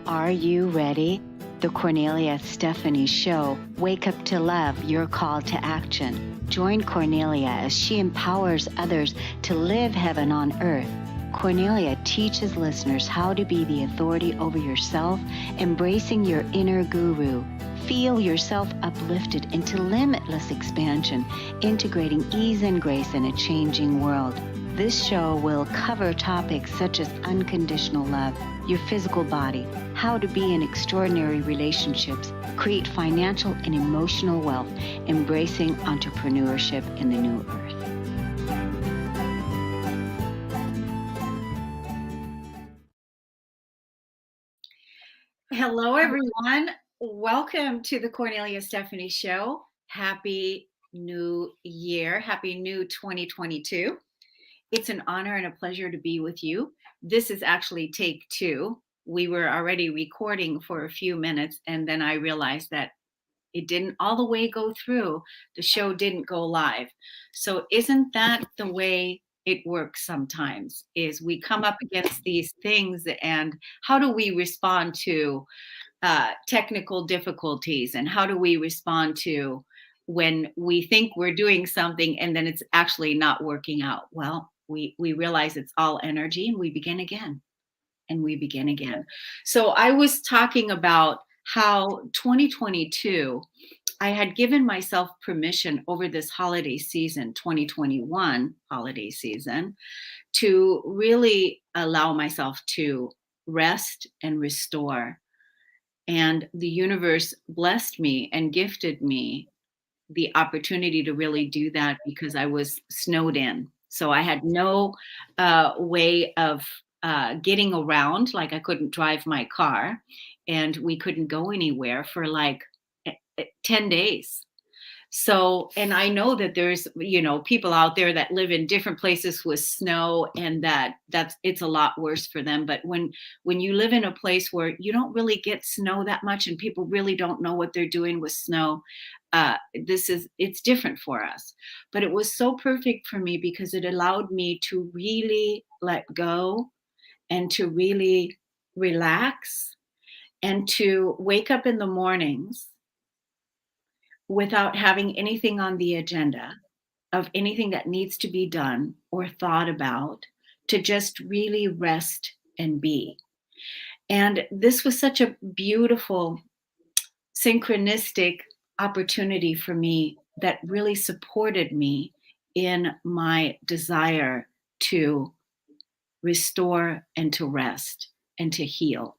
Are you ready? The Kornelia Stephanie Show, Wake Up to Love, your call to action. Join Kornelia as she empowers others to live heaven on earth. Kornelia teaches listeners how to be the authority over yourself, embracing your inner guru. Feel yourself uplifted into limitless expansion, integrating ease and grace in a changing world. This show will cover topics such as unconditional love, your physical body, how to be in extraordinary relationships, create financial and emotional wealth, embracing entrepreneurship in the new earth. Hello, everyone. Welcome to the Kornelia Stephanie Show. Happy New Year. Happy New 2022. It's an honor and a pleasure to be with you. This is actually take two. We were already recording for a few minutes, and then I realized that it didn't all the way go through. The show didn't go live. So isn't that the way it works sometimes, is we come up against these things, and how do we respond to technical difficulties, and how do we respond to when we think we're doing something and then it's actually not working out? Well, we realize it's all energy, and we begin again, and we begin again. So I was talking about how 2022, I had given myself permission over this holiday season, 2021 holiday season, to really allow myself to rest and restore. And the universe blessed me and gifted me the opportunity to really do that because I was snowed in. So I had no way of getting around. Like, I couldn't drive my car, and we couldn't go anywhere for like 10 days. So, and I know that there's, people out there that live in different places with snow, and it's a lot worse for them. But when you live in a place where you don't really get snow that much, and people really don't know what they're doing with snow, it's different for us. But it was so perfect for me because it allowed me to really let go and to really relax and to wake up in the mornings without having anything on the agenda of anything that needs to be done or thought about, to just really rest and be. And this was such a beautiful, synchronistic opportunity for me that really supported me in my desire to restore and to rest and to heal.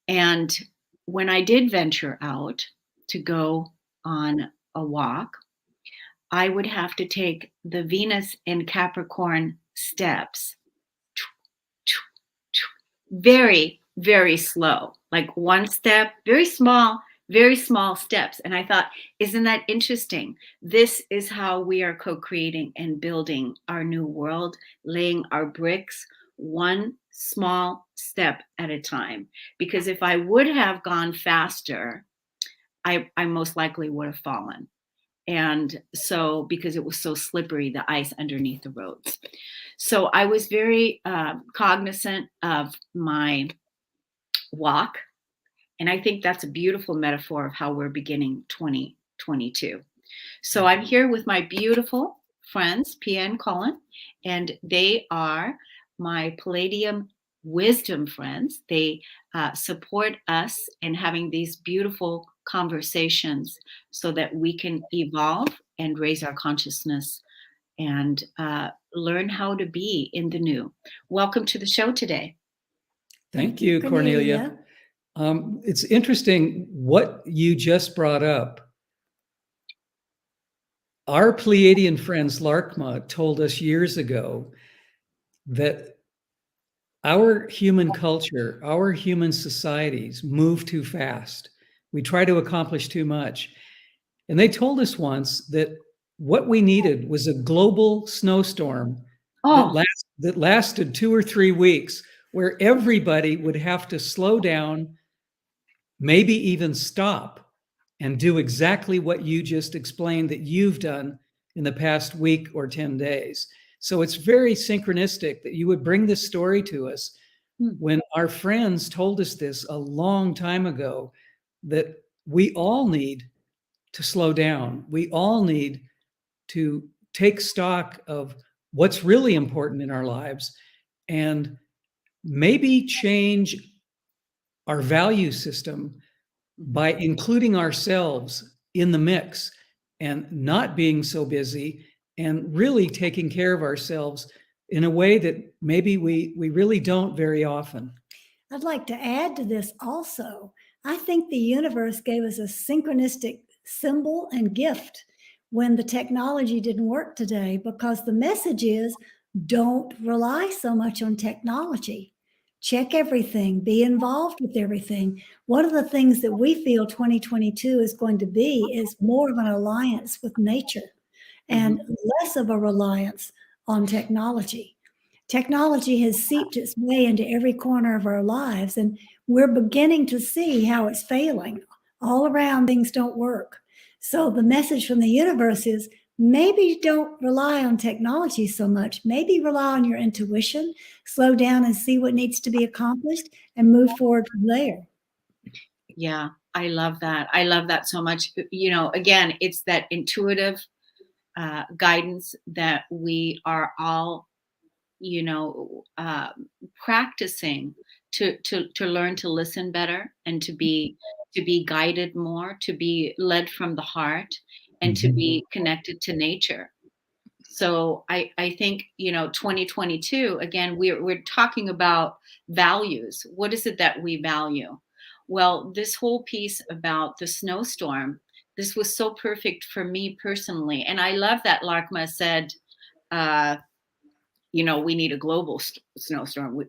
And when I did venture out to go on a walk, I would have to take the Venus and Capricorn steps very, very slow, like one step, very small steps. And I thought, isn't that interesting? This is how we are co-creating and building our new world, laying our bricks one small step at a time. Because if I would have gone faster, I most likely would have fallen. And so, because it was so slippery, the ice underneath the roads. So I was very cognizant of my walk. And I think that's a beautiful metaphor of how we're beginning 2022. So I'm here with my beautiful friends, Pia and Cullen, and they are my Pleiadian wisdom friends. They support us in having these beautiful conversations so that we can evolve and raise our consciousness and learn how to be in the new. Welcome to the show today. Thank you, Kornelia. It's interesting what you just brought up. Our Pleiadian friends, Laarkmaa, told us years ago that our human culture, our human societies move too fast. We try to accomplish too much. And they told us once that what we needed was a global snowstorm that lasted 2 or 3 weeks, where everybody would have to slow down, maybe even stop, and do exactly what you just explained that you've done in the past week or 10 days. So it's very synchronistic that you would bring this story to us when our friends told us this a long time ago, that we all need to slow down. We all need to take stock of what's really important in our lives and maybe change our value system by including ourselves in the mix and not being so busy and really taking care of ourselves in a way that maybe we really don't very often. I'd like to add to this also. I think the universe gave us a synchronistic symbol and gift when the technology didn't work today, because the message is, don't rely so much on technology. Check everything, be involved with everything. One of the things that we feel 2022 is going to be is more of an alliance with nature and less of a reliance on technology. Technology has seeped its way into every corner of our lives, and we're beginning to see how it's failing. All around, things don't work. So the message from the universe is, maybe don't rely on technology so much. Maybe rely on your intuition, slow down and see what needs to be accomplished, and move forward from there. Yeah, I love that. I love that so much. You know, again, it's that intuitive guidance that we are all, you know, practicing to learn to listen better and to be guided more, to be led from the heart, and to be connected to nature. So I think, you know, 2022, again, we're talking about values. What is it that we value? Well, this whole piece about the snowstorm, this was so perfect for me personally. And I love that Laarkmaa said, you know, we need a global snowstorm.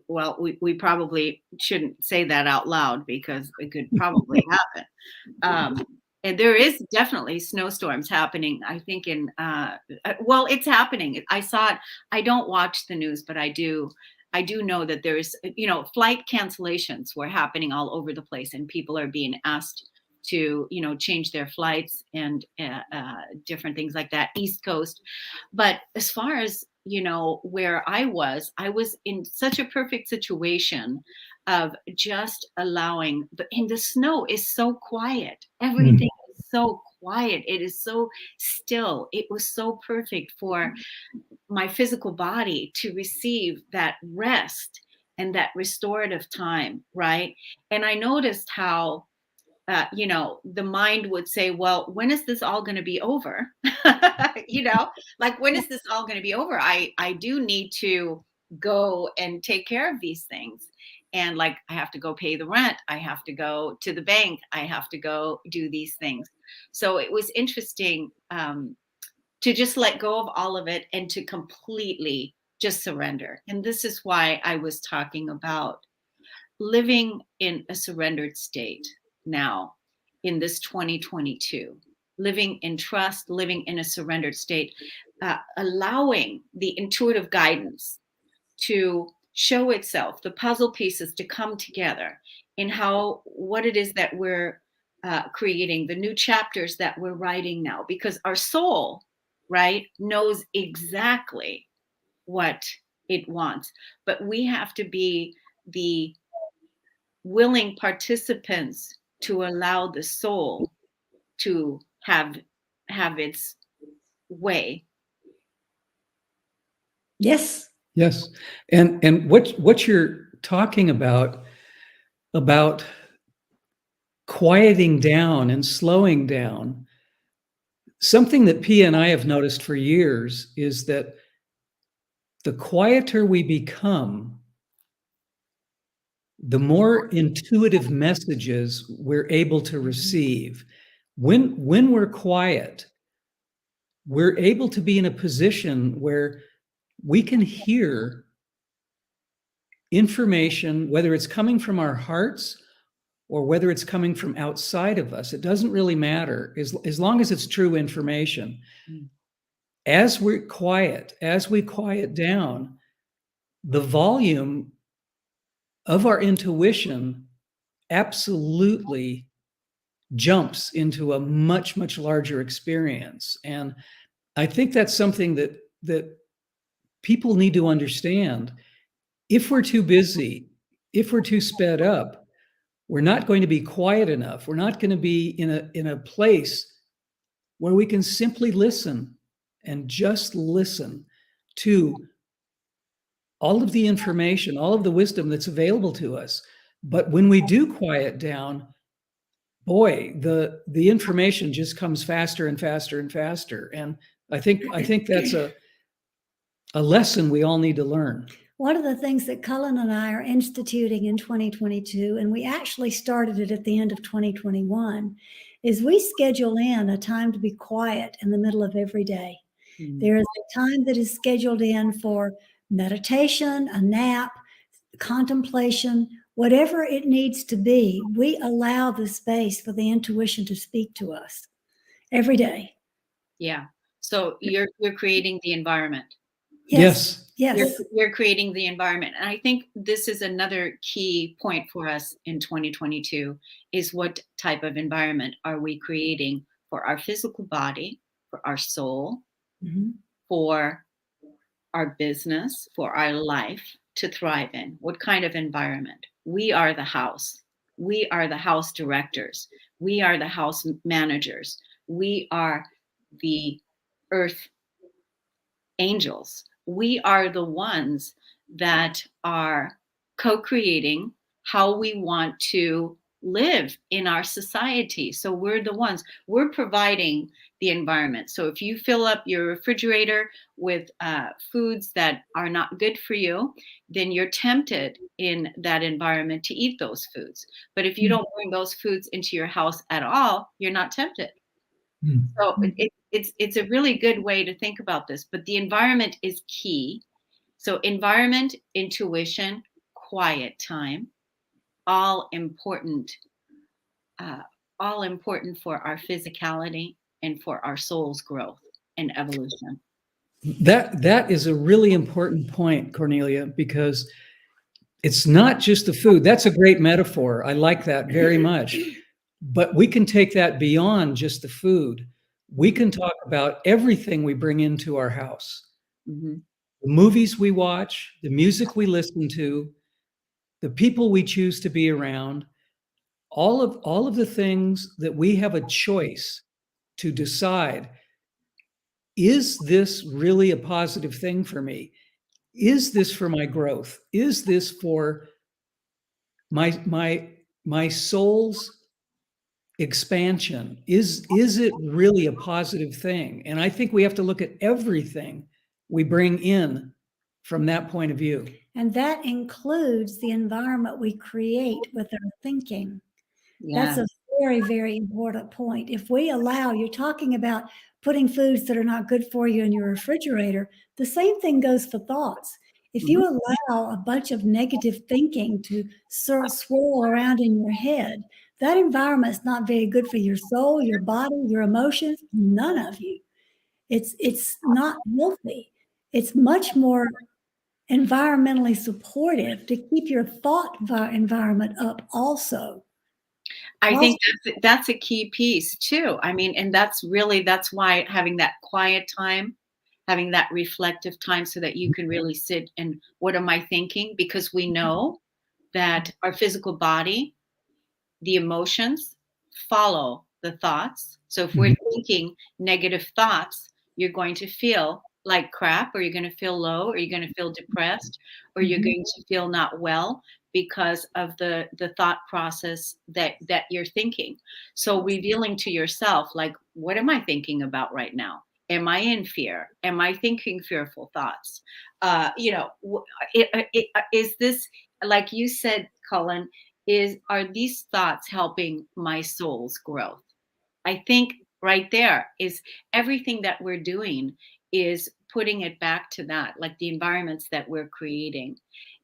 We probably shouldn't say that out loud because it could probably happen. And there is definitely snowstorms happening, I think well, it's happening. I saw it. I don't watch the news, but I do know that there's, you know, flight cancellations were happening all over the place, and people are being asked to, you know, change their flights and different things like that, East Coast. But as far as, you know, where I was in such a perfect situation of just allowing, and the snow is so quiet. Everything is so quiet. It is so still. It was so perfect for my physical body to receive that rest and that restorative time, right? And I noticed how, you know, the mind would say, well, when is this all going to be over? You know, like, when is this all going to be over? I do need to go and take care of these things. And like, I have to go pay the rent. I have to go to the bank. I have to go do these things. So it was interesting to just let go of all of it and to completely just surrender. And this is why I was talking about living in a surrendered state now in this 2022, living in trust, living in a surrendered state, allowing the intuitive guidance to show itself, the puzzle pieces to come together in what it is that we're creating, the new chapters that we're writing now, because our soul, right, knows exactly what it wants, but we have to be the willing participants to allow the soul to have its way. Yes. Yes. And what you're talking about quieting down and slowing down, something that Pia and I have noticed for years is that the quieter we become, the more intuitive messages we're able to receive. When we're quiet, we're able to be in a position where we can hear information, whether it's coming from our hearts or whether it's coming from outside of us. It doesn't really matter, as long as it's true information. As we quiet down, the volume of our intuition absolutely jumps into a much, much larger experience. And I think that's something that people need to understand. If we're too busy if we're too sped up, we're not going to be quiet enough. We're not going to be in a place where we can simply listen and just listen to all of the information, all of the wisdom that's available to us. But when we do quiet down, boy, the information just comes faster and faster and faster. And I think that's a lesson we all need to learn. One of the things that Cullen and I are instituting in 2022, and we actually started it at the end of 2021, is we schedule in a time to be quiet in the middle of every day. Mm-hmm. There is a time that is scheduled in for meditation, a nap, contemplation, whatever it needs to be. We allow the space for the intuition to speak to us every day. Yeah. So you're creating the environment. Yes. You're creating the environment. And I think this is another key point for us in 2022 is what type of environment are we creating for our physical body, for our soul, mm-hmm. for our business, for our life to thrive in? What kind of environment? We are the house. We are the house directors. We are the house managers. We are the earth angels. We are the ones that are co-creating how we want to live in our society. So we're the ones, we're providing the environment. So if you fill up your refrigerator with foods that are not good for you, then you're tempted in that environment to eat those foods. But if you don't bring those foods into your house at all, you're not tempted. So it's a really good way to think about this, but the environment is key. So environment, intuition, quiet time, all important for our physicality and for our soul's growth and evolution. That is a really important point, Kornelia, because it's not just the food. That's a great metaphor. I like that very much. But we can take that beyond just the food. We can talk about everything we bring into our house. Mm-hmm. The movies we watch, the music we listen to, the people we choose to be around, all of the things that we have a choice to decide, is this really a positive thing for me? Is this for my growth? Is this for my soul's expansion? Is it really a positive thing? And I think we have to look at everything we bring in from that point of view. And that includes the environment we create with our thinking. Yeah. That's a very, very important point. If we allow, you're talking about putting foods that are not good for you in your refrigerator, the same thing goes for thoughts. If you allow a bunch of negative thinking to swirl around in your head, that environment is not very good for your soul, your body, your emotions, none of you. It's not healthy. It's much more environmentally supportive to keep your thought environment up also. I think that's a key piece too. I mean, and that's why having that quiet time, having that reflective time so that you can really sit and what am I thinking? Because we know that our physical body, the emotions follow the thoughts. So if we're thinking negative thoughts, you're going to feel like crap, or you're going to feel low, or you're going to feel depressed, or you're going to feel not well because of the thought process that you're thinking. So revealing to yourself, like, what am I thinking about right now? Am I in fear? Am I thinking fearful thoughts? Is this, like you said, Cullen, are these thoughts helping my soul's growth? I think right there is everything that we're doing is putting it back to that, like the environments that we're creating,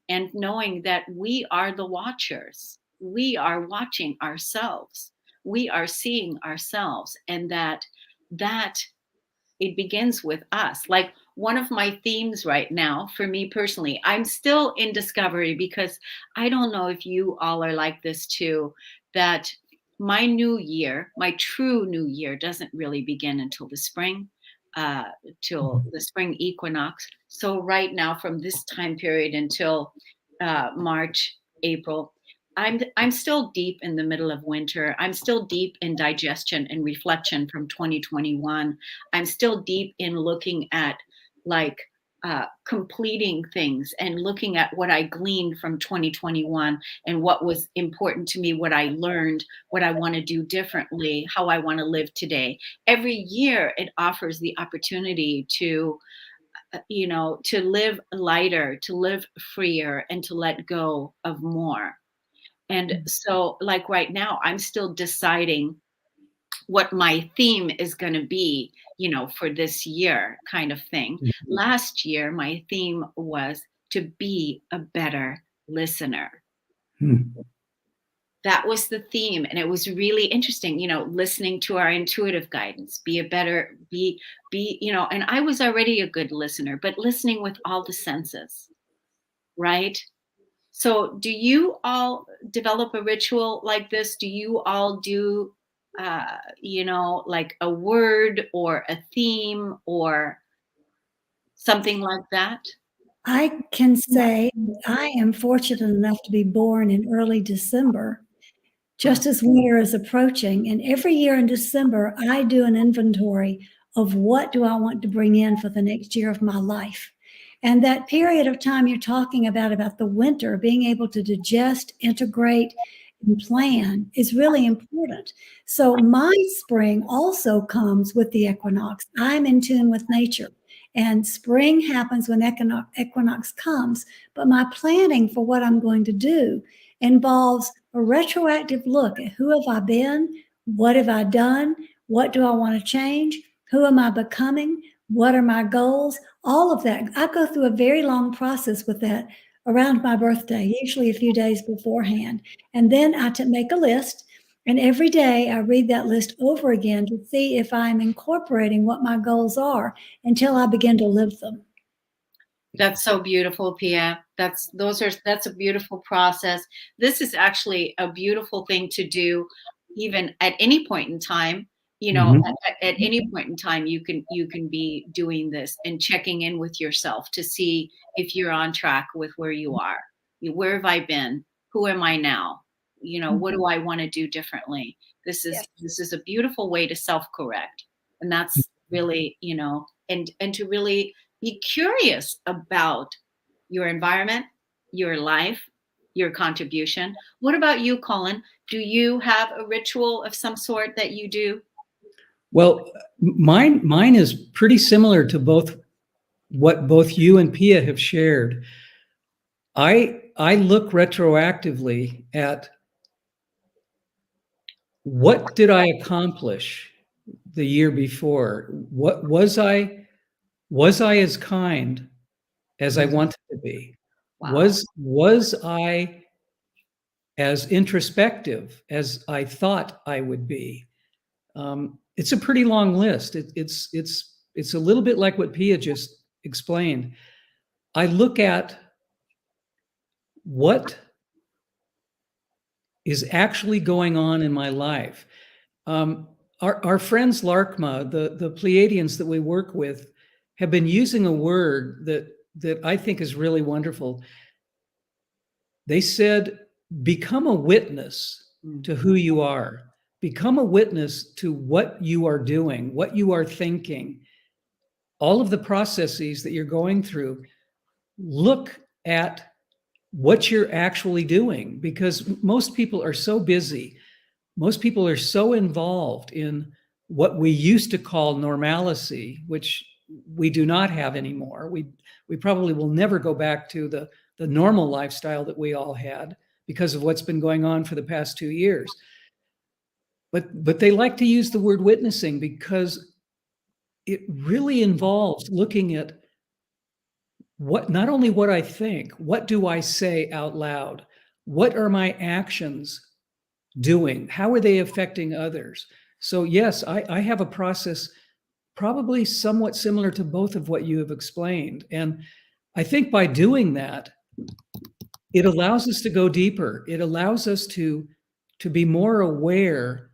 and knowing that we are the watchers. We are watching ourselves. We are seeing ourselves, and that it begins with us. Like one of my themes right now, for me personally, I'm still in discovery, because I don't know if you all are like this too, that my new year, my true new year, doesn't really begin until the spring, till the spring equinox. So right now, from this time period until March April, I'm still deep in the middle of winter. I'm still deep in digestion and reflection from 2021. I'm still deep in looking at like completing things and looking at what I gleaned from 2021 and what was important to me, what I learned, what I want to do differently, how I want to live today. Every year it offers the opportunity to to live lighter, to live freer, and to let go of more. And so, like right now, I'm still deciding what my theme is going to be, for this year, kind of thing. Last year, my theme was to be a better listener. That was the theme. And it was really interesting, listening to our intuitive guidance, be a better, and I was already a good listener, but listening with all the senses, right? So do you all develop a ritual like this? Do you all do, like a word or a theme or something like that? I can say I am fortunate enough to be born in early December, just as winter is approaching. And every year in December, I do an inventory of what do I want to bring in for the next year of my life. And that period of time you're talking about the winter, being able to digest, integrate, and plan is really important. So my spring also comes with the equinox. I'm in tune with nature. And spring happens when equinox comes. But my planning for what I'm going to do involves a retroactive look at who have I been, what have I done, what do I want to change, who am I becoming, what are my goals, all of that. I go through a very long process with that around my birthday, usually a few days beforehand. And then I make a list, and every day I read that list over again to see if I'm incorporating what my goals are until I begin to live them. That's so beautiful, Pia. That's a beautiful process. This is actually a beautiful thing to do, even at any point in time. At any point in time, you can be doing this and checking in with yourself to see if you're on track with where you are. Where have I been? Who am I now? What do I want to do differently? This is a beautiful way to self-correct, and that's really and to really be curious about your environment, your life, your contribution. What about you, Cullen? Do you have a ritual of some sort that you do? Well, mine is pretty similar to what both you and Pia have shared. I look retroactively at what did I accomplish the year before? What was I as kind as I wanted to be? Wow. Was I as introspective as I thought I would be? It's a pretty long list. It's a little bit like what Pia just explained. I look at what is actually going on in my life. Our friends Laarkmaa, the Pleiadians that we work with, have been using a word that I think is really wonderful. They said, become a witness to who you are. Become a witness to what you are doing, what you are thinking, all of the processes that you're going through. Look at what you're actually doing, because most people are so busy. Most people are so involved in what we used to call normalcy, which we do not have anymore. We probably will never go back to the normal lifestyle that we all had because of what's been going on for the past 2 years. But they like to use the word witnessing because it really involves looking at not only what I think, what do I say out loud? What are my actions doing? How are they affecting others? So yes, I have a process probably somewhat similar to both of what you have explained. And I think by doing that, it allows us to go deeper. It allows us to be more aware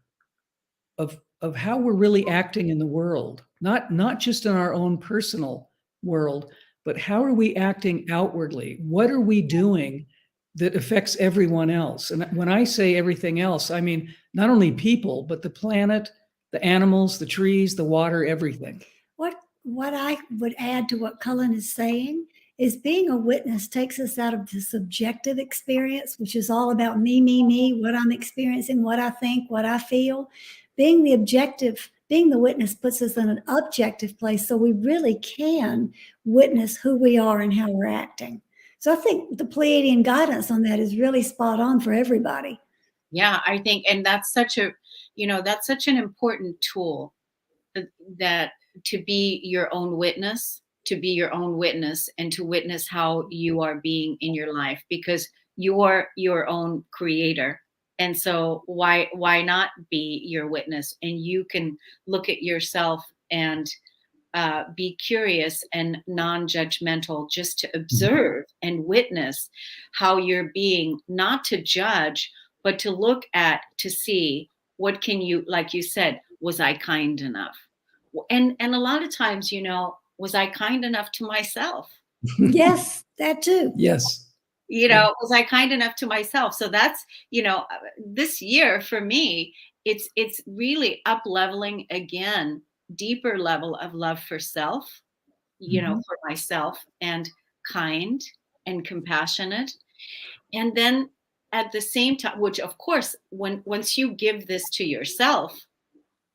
of how we're really acting in the world, not just in our own personal world, but how are we acting outwardly? What are we doing that affects everyone else. And when I say everything else, I mean not only people, but the planet, the animals, the trees, the water, everything. What I would add to what Cullen is saying is being a witness takes us out of the subjective experience, which is all about me, what I'm experiencing, what I think, what I feel. Being the witness puts us in an objective place, so we really can witness who we are and how we're acting. So I think the Pleiadian guidance on that is really spot on for everybody. Yeah, I think, and that's such an important tool, that to be your own witness, and to witness how you are being in your life, because you're your own creator. And so why not be your witness? And you can look at yourself and be curious and non-judgmental, just to observe and witness how you're being, not to judge, but to look at, to see what can you, like you said, was I kind enough? And a lot of times, was I kind enough to myself? Yes, that too. Yes. Was I kind enough to myself? So that's, this year for me, it's really up leveling again, deeper level of love for self, for myself, and kind and compassionate. And then at the same time, which of course, once you give this to yourself,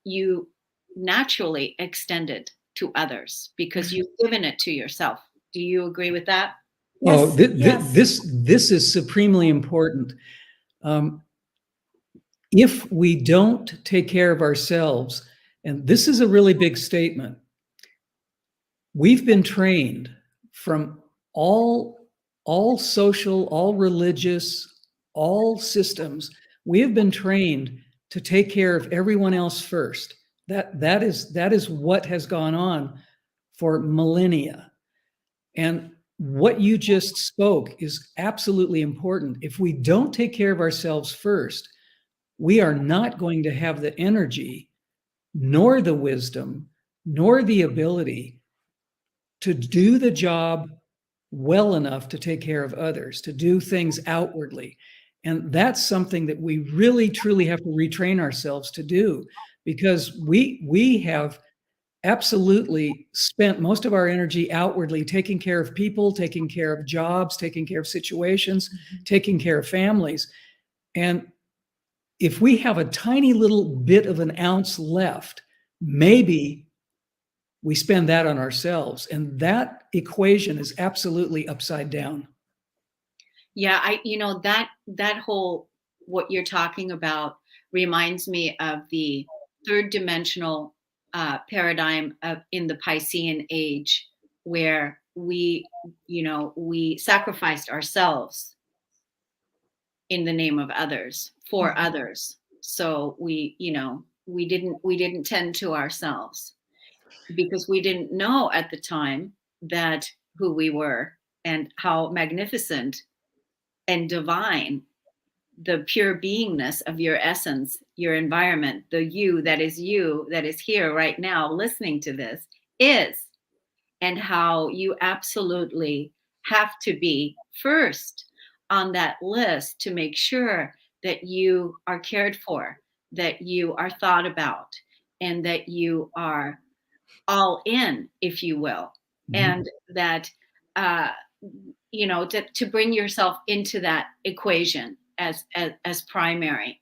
you naturally extend it to others because you've given it to yourself. Do you agree with that? Yes, yes. This is supremely important. If we don't take care of ourselves, and this is a really big statement, we've been trained from all social, all religious, all systems. We have been trained to take care of everyone else first. That is what has gone on for millennia. And what you just spoke is absolutely important. If we don't take care of ourselves first, we are not going to have the energy, nor the wisdom, nor the ability to do the job well enough to take care of others, to do things outwardly. And that's something that we really, truly have to retrain ourselves to do, because we have absolutely spent most of our energy outwardly taking care of people, taking care of jobs, taking care of situations, taking care of families. And if we have a tiny little bit of an ounce left, maybe we spend that on ourselves. And that equation is absolutely upside down. Yeah, that whole, what you're talking about reminds me of the third dimensional paradigm in the Piscean age, where we sacrificed ourselves in the name of others, for others. So we didn't tend to ourselves, because we didn't know at the time that who we were and how magnificent and divine the pure beingness of your essence, your environment, the you that is here right now listening to this is, and how you absolutely have to be first on that list to make sure that you are cared for, that you are thought about, and that you are all in, if you will, and that to bring yourself into that equation as primary.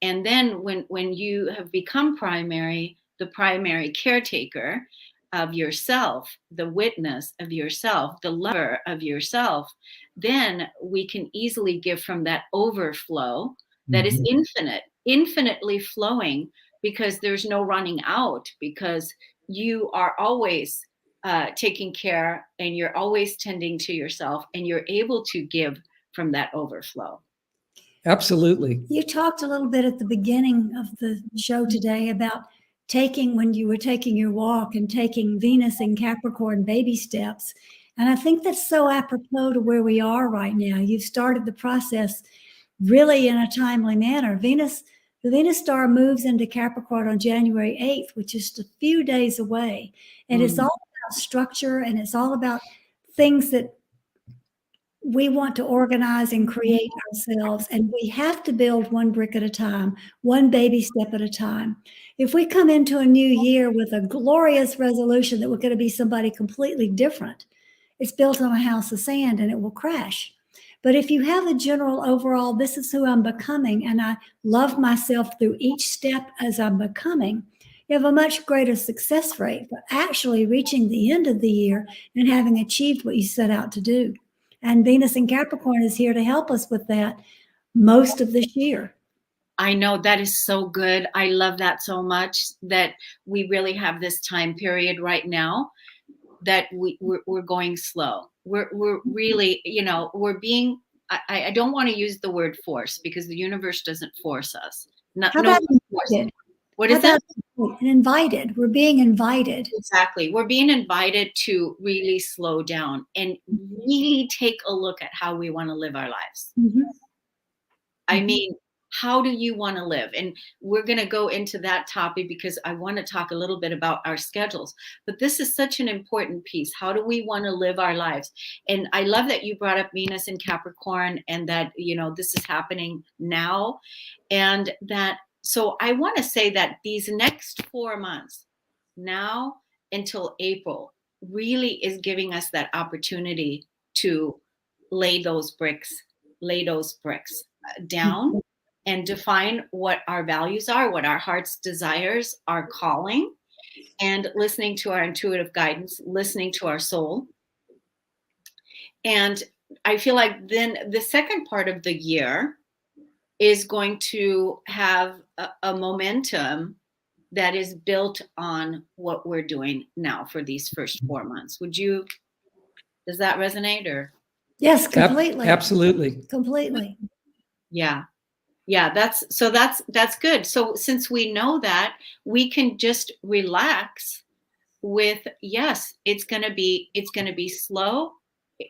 And then when you have become primary, the primary caretaker of yourself, the witness of yourself, the lover of yourself, then we can easily give from that overflow that is infinitely flowing, because there's no running out, because you are always taking care, and you're always tending to yourself, and you're able to give from that overflow. Absolutely. You talked a little bit at the beginning of the show today about when you were taking your walk and taking Venus in Capricorn baby steps. And I think that's so apropos to where we are right now. You've started the process really in a timely manner. The Venus star moves into Capricorn on January 8th, which is just a few days away. And it's all about structure, and it's all about things that we want to organize and create ourselves, and we have to build one brick at a time, one baby step at a time. If we come into a new year with a glorious resolution that we're going to be somebody completely different, it's built on a house of sand and it will crash. But if you have a general overall, this is who I'm becoming, and I love myself through each step as I'm becoming, you have a much greater success rate for actually reaching the end of the year and having achieved what you set out to do. And Venus in Capricorn is here to help us with that most of this year. I know, that is so good. I love that so much, that we really have this time period right now that we're going slow. We're really, we're being, I don't want to use the word force, because the universe doesn't force us. How about invited? What is that? Invited. We're being invited. Exactly. We're being invited to really slow down and really take a look at how we want to live our lives. Mm-hmm. I mean, how do you want to live? And we're going to go into that topic because I want to talk a little bit about our schedules. But this is such an important piece. How do we want to live our lives? And I love that you brought up Venus in Capricorn, and that, this is happening now. And that, so I want to say that these next 4 months, now until April, really is giving us that opportunity to lay those bricks down and define what our values are, what our heart's desires, our calling, and listening to our intuitive guidance, listening to our soul. And I feel like then the second part of the year is going to have a momentum that is built on what we're doing now for these first 4 months. Does that resonate? Or? Yes, completely. Absolutely. Completely. Yeah. That's good. So since we know that, we can just relax with, yes, it's going to be slow.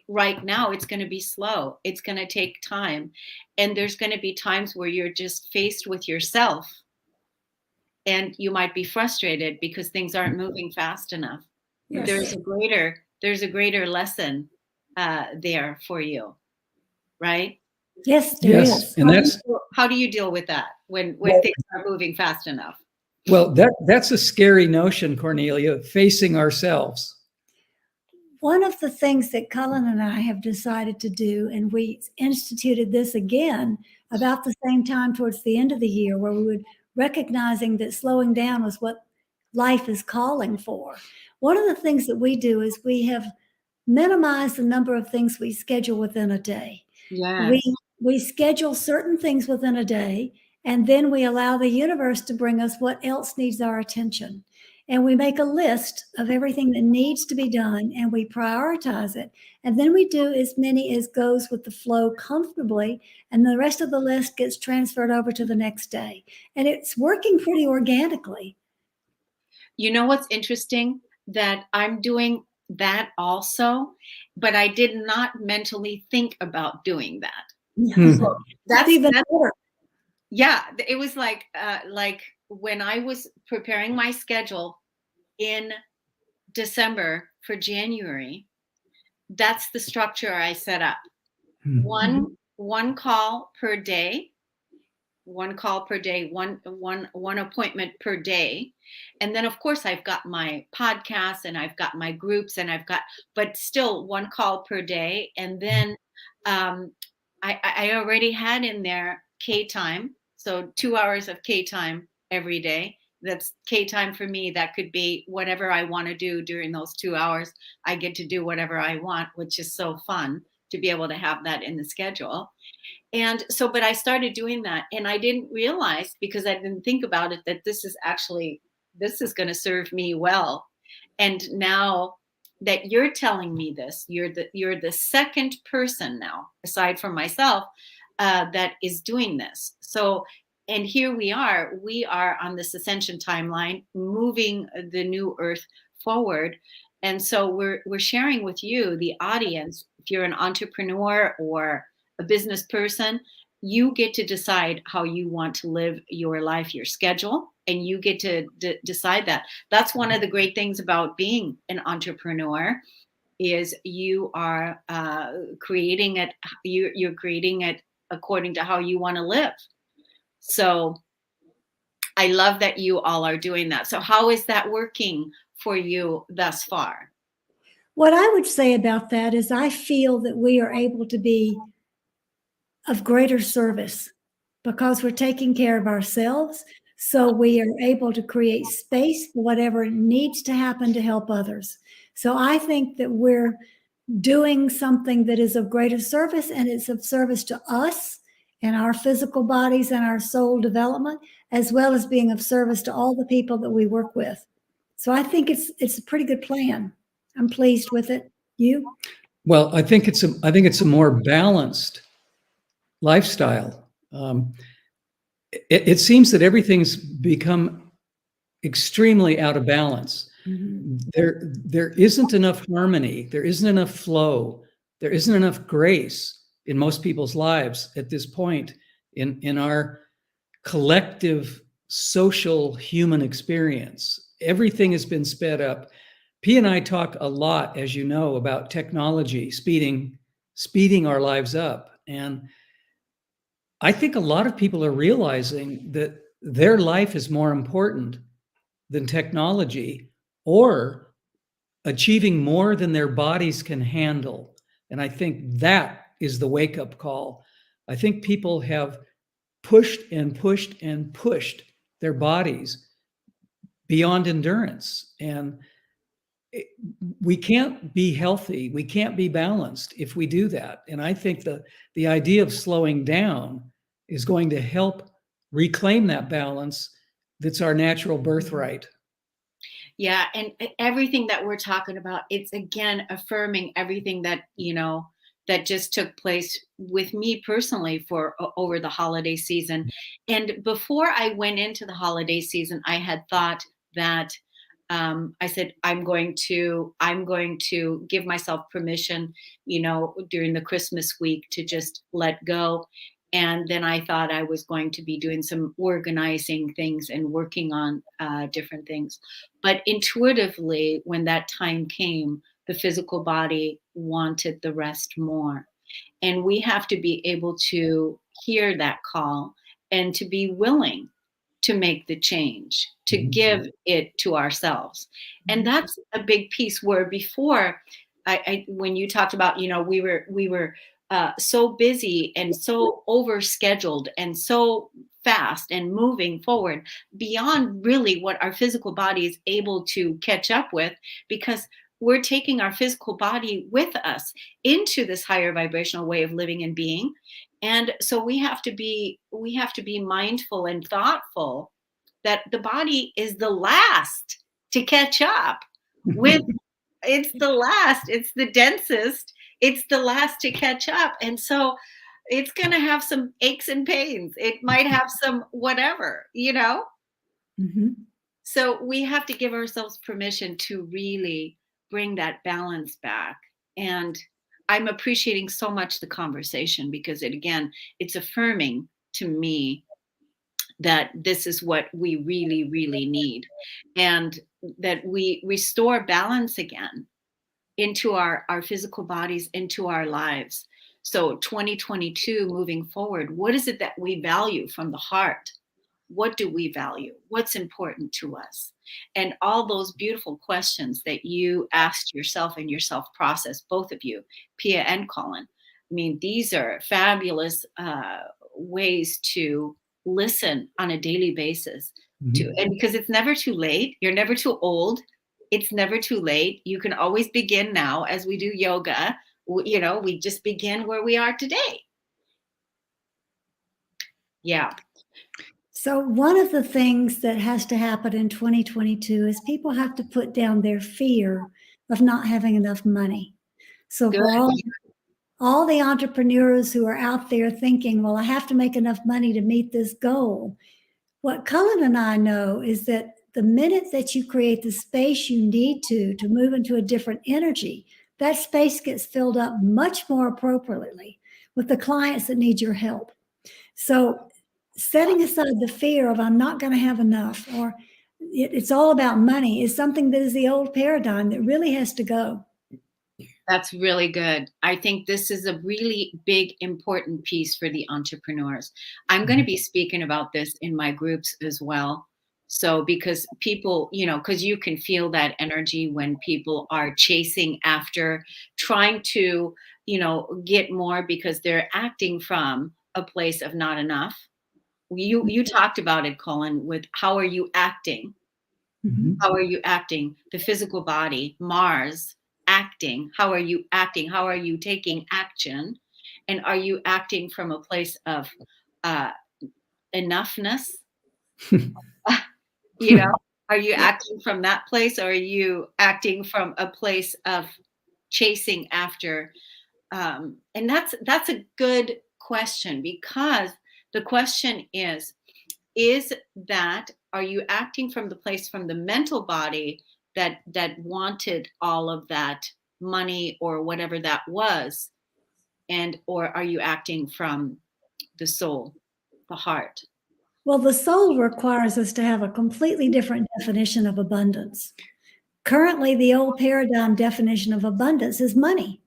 Right now, it's going to be slow. It's going to take time. And there's going to be times where you're just faced with yourself, and you might be frustrated because things aren't moving fast enough. Yes. There's a greater lesson there for you, right? Yes, there is. And How do you deal with that when things aren't moving fast enough? Well, that's a scary notion, Kornelia, facing ourselves. One of the things that Cullen and I have decided to do, and we instituted this again about the same time towards the end of the year, where we would recognizing that slowing down was what life is calling for. One of the things that we do is we have minimized the number of things we schedule within a day. Yes. We schedule certain things within a day, and then we allow the universe to bring us what else needs our attention. And we make a list of everything that needs to be done, and we prioritize it. And then we do as many as goes with the flow comfortably, and the rest of the list gets transferred over to the next day. And it's working pretty organically. You know what's interesting? That I'm doing that also, but I did not mentally think about doing that. So that's even better. Yeah, it was like when I was preparing my schedule in December for January, that's the structure I set up. One call per day, one appointment per day. And then of course I've got my podcasts and I've got my groups and but still one call per day. And then I already had in there K time. So 2 hours of K time every day. That's K time for me. That could be whatever I want to do during those 2 hours. I get to do whatever I want, which is so fun to be able to have that in the schedule. And so, but I started doing that, and I didn't realize, because I didn't think about it, that this is going to serve me well. And now that you're telling me this, you're the second person now, aside from myself, that is doing this. So, and here we are on this Ascension timeline, moving the new Earth forward. And so we're sharing with you, the audience, if you're an entrepreneur or a business person, you get to decide how you want to live your life, your schedule, and you get to decide that. That's one of the great things about being an entrepreneur, is you are creating it. You're creating it according to how you want to live. So I love that you all are doing that. So how is that working for you thus far? What I would say about that is I feel that we are able to be of greater service because we're taking care of ourselves. So we are able to create space for whatever needs to happen to help others. So I think that we're doing something that is of greater service, and it's of service to us and our physical bodies and our soul development, as well as being of service to all the people that we work with. So I think it's a pretty good plan. I'm pleased with it. You? Well, I think it's a more balanced lifestyle. It seems that everything's become extremely out of balance. Mm-hmm. There isn't enough harmony. There isn't enough flow. There isn't enough grace in most people's lives at this point in our collective social human experience. Everything has been sped up. P and I talk a lot, as you know, about technology speeding our lives up. And I think a lot of people are realizing that their life is more important than technology or achieving more than their bodies can handle. And I think that is the wake-up call. I think people have pushed and pushed and pushed their bodies beyond endurance. And we can't be healthy, we can't be balanced if we do that. And I think the idea of slowing down is going to help reclaim that balance that's our natural birthright. Yeah, and everything that we're talking about, it's again affirming everything that, that just took place with me personally for over the holiday season. And before I went into the holiday season, I had thought that I said, I'm going to give myself permission, during the Christmas week to just let go. And then I thought I was going to be doing some organizing things and working on different things. But intuitively, when that time came, the physical body wanted the rest more. And we have to be able to hear that call and to be willing to make the change, to give it to ourselves. And that's a big piece where before, when you talked about, we were so busy and so overscheduled and so fast and moving forward beyond really what our physical body is able to catch up with, because we're taking our physical body with us into this higher vibrational way of living and being. And so we have to be mindful and thoughtful that the body is the last to catch up with. It's the last, it's the densest, it's the last to catch up. And so it's going to have some aches and pains. It might have some whatever, Mm-hmm. So we have to give ourselves permission to really bring that balance back. And I'm appreciating so much the conversation because it's affirming to me that this is what we really, really need, and that we restore balance again into our physical bodies, into our lives. So 2022 moving forward, what is it that we value from the heart? What do we value? What's important to us? And all those beautiful questions that you asked yourself and yourself process, both of you, Pia and Colin. I mean, these are fabulous ways to listen on a daily basis. And because it's never too late, you're never too old. It's never too late. You can always begin now. As we do yoga, we just begin where we are today. Yeah. So one of the things that has to happen in 2022 is people have to put down their fear of not having enough money. So Good. for all the entrepreneurs who are out there thinking, well, I have to make enough money to meet this goal. What Cullen and I know is that the minute that you create the space you need to move into a different energy, that space gets filled up much more appropriately with the clients that need your help. So setting aside the fear of I'm not going to have enough, or it's all about money, is something that is the old paradigm that really has to go. That's really good. I think this is a really big, important piece for the entrepreneurs. I'm going to be speaking about this in my groups as well. So, because people, because you can feel that energy when people are chasing after, trying to, get more because they're acting from a place of not enough. You talked about it, Cullen, with how are you acting? How are you acting? The physical body, Mars, acting. How are you acting? How are you taking action? And are you acting from a place of uh, enoughness? you know, are you acting from that place, or are you acting from a place of chasing after? And that's a good question, because the question is that, are you acting from the place, from the mental body that wanted all of that money or whatever that was, or are you acting from the soul, the heart? Well, the soul requires us to have a completely different definition of abundance. Currently, the old paradigm definition of abundance is money.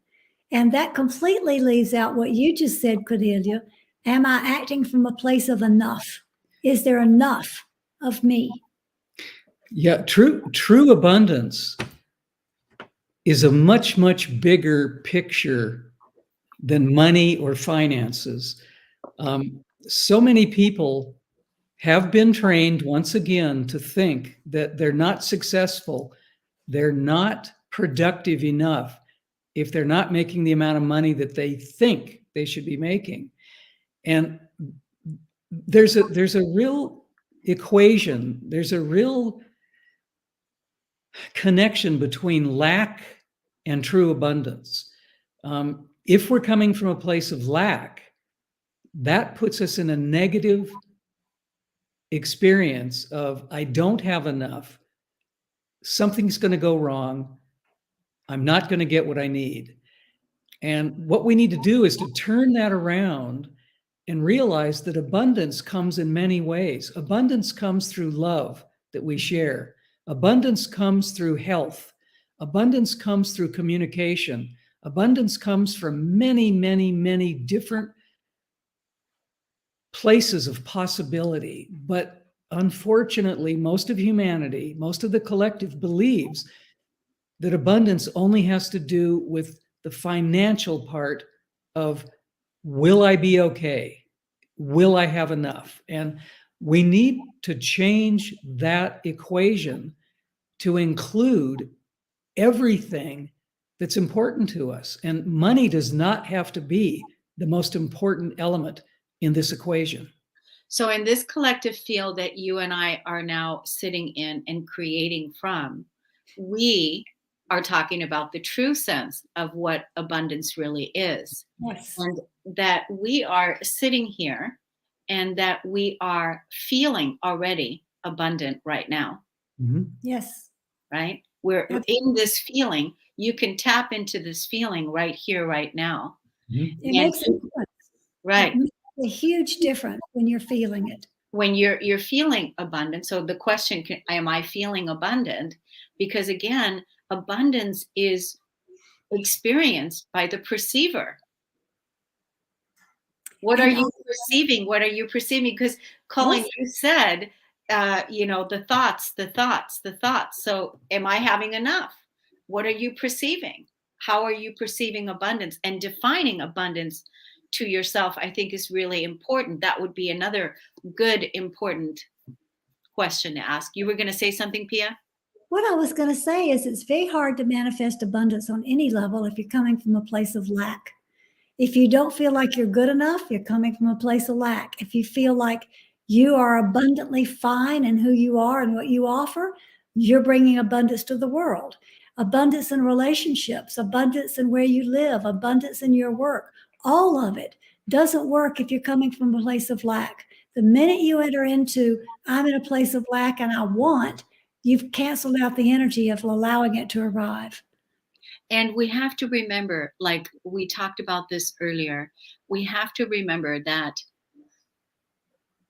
And that completely leaves out what you just said, Cornelia. Am I acting from a place of enough? Is there enough of me? Yeah, true abundance is a much, much bigger picture than money or finances. So many people have been trained once again to think that they're not successful, they're not productive enough if they're not making the amount of money that they think they should be making. And there's a real equation, there's a real connection between lack and true abundance. If we're coming from a place of lack, that puts us in a negative experience of, I don't have enough, something's going to go wrong, I'm not going to get what I need. And what we need to do is to turn that around and realize that abundance comes in many ways. Abundance comes through love that we share. Abundance comes through health. Abundance comes through communication. Abundance comes from many, many, many different places of possibility. But unfortunately, most of humanity, most of the collective believes that abundance only has to do with the financial part of, will I be okay? Will I have enough? And we need to change that equation to include everything that's important to us. And money does not have to be the most important element in this equation. So in this collective field that you and I are now sitting in and creating from, we are talking about the true sense of what abundance really is. Yes. And that we are sitting here and that we are feeling already abundant right now. Yes. Right? We're in this feeling. You can tap into this feeling right here, right now. It makes a difference. Right. It makes a huge difference when you're feeling it. When you're feeling abundant. So the question, am I feeling abundant? Because again, abundance is experienced by the perceiver. What are you perceiving? What are you perceiving? Because Cullen, you said, the thoughts. So am I having enough? What are you perceiving? How are you perceiving abundance? And defining abundance to yourself, I think, is really important. That would be another good, important question to ask. You were going to say something, Pia? What I was going to say is it's very hard to manifest abundance on any level if you're coming from a place of lack. If you don't feel like you're good enough, you're coming from a place of lack. If you feel like you are abundantly fine in who you are and what you offer, you're bringing abundance to the world. Abundance in relationships, abundance in where you live, abundance in your work. All of it doesn't work if you're coming from a place of lack. The minute you enter into, I'm in a place of lack and I want, you've canceled out the energy of allowing it to arrive. And we have to remember, like we talked about this earlier, we have to remember that,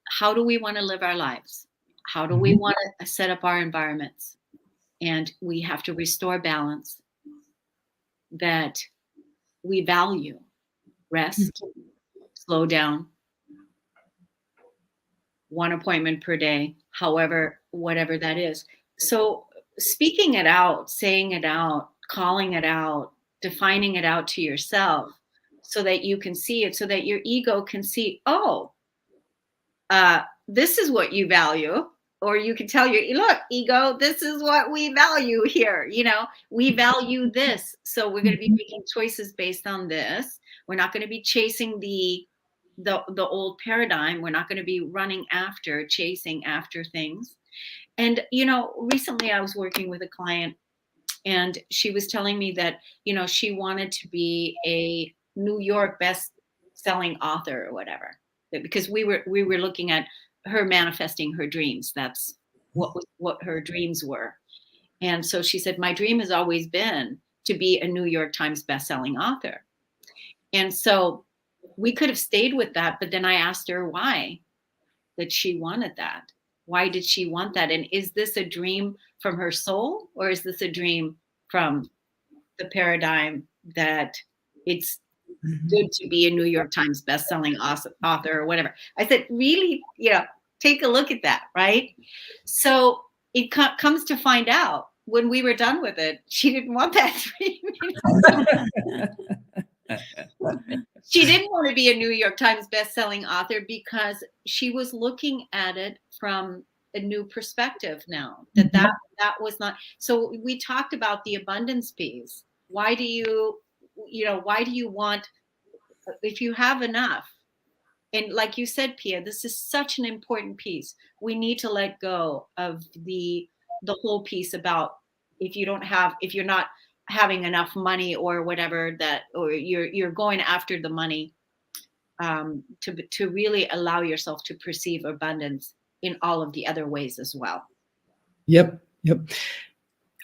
how do we want to live our lives? How do we want to set up our environments? And we have to restore balance. that we value rest, slow down, 1 appointment per day, however, whatever that is. So speaking it out, saying it out, calling it out, defining it out to yourself so that you can see it, so that your ego can see, oh, this is what you value. Or you can tell your, look, ego, this is what we value here. You know, we value this. So we're going to be making choices based on this. We're not going to be chasing the old paradigm. We're not going to be running after, chasing after things. And, you know, recently I was working with a client and she was telling me that, you know, she wanted to be a New York best-selling author or whatever, because we were looking at her manifesting her dreams. That's what her dreams were. And so she said, my dream has always been to be a New York Times bestselling author. And so we could have stayed with that, but then I asked her why that she wanted that. Why did she want that? And is this a dream from her soul, or is this a dream from the paradigm that it's good to be a New York Times bestselling author or whatever? I said, really, you know, take a look at that, right? So it comes to find out when we were done with it, she didn't want that dream. She didn't want to be a New York Times bestselling author because she was looking at it from a new perspective now, that was not. So we talked about the abundance piece. Why do you want, if you have enough, and like you said, Pia, this is such an important piece. We need to let go of the whole piece about if you're not having enough money or whatever, that, or you're going after the money, to really allow yourself to perceive abundance in all of the other ways as well. Yep.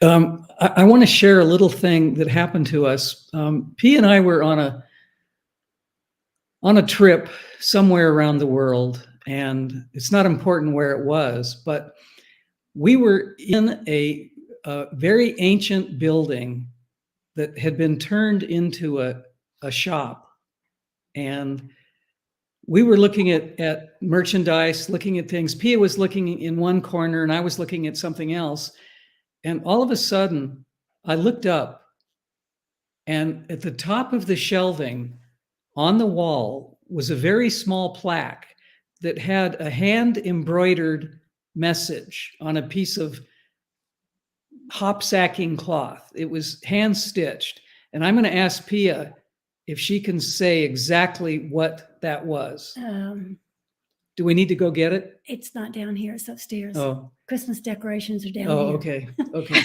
I want to share a little thing that happened to us. P and I were on a trip somewhere around the world, and it's not important where it was, but we were in a very ancient building that had been turned into a shop. And we were looking at merchandise, looking at things. Pia was looking in one corner and I was looking at something else. And all of a sudden, I looked up, and at the top of the shelving on the wall was a very small plaque that had a hand embroidered message on a piece of hop sacking cloth. It was hand stitched. And I'm going to ask Pia if she can say exactly what that was. Do we need to go get it? It's not down here. It's upstairs. Oh, Christmas decorations are down here. okay.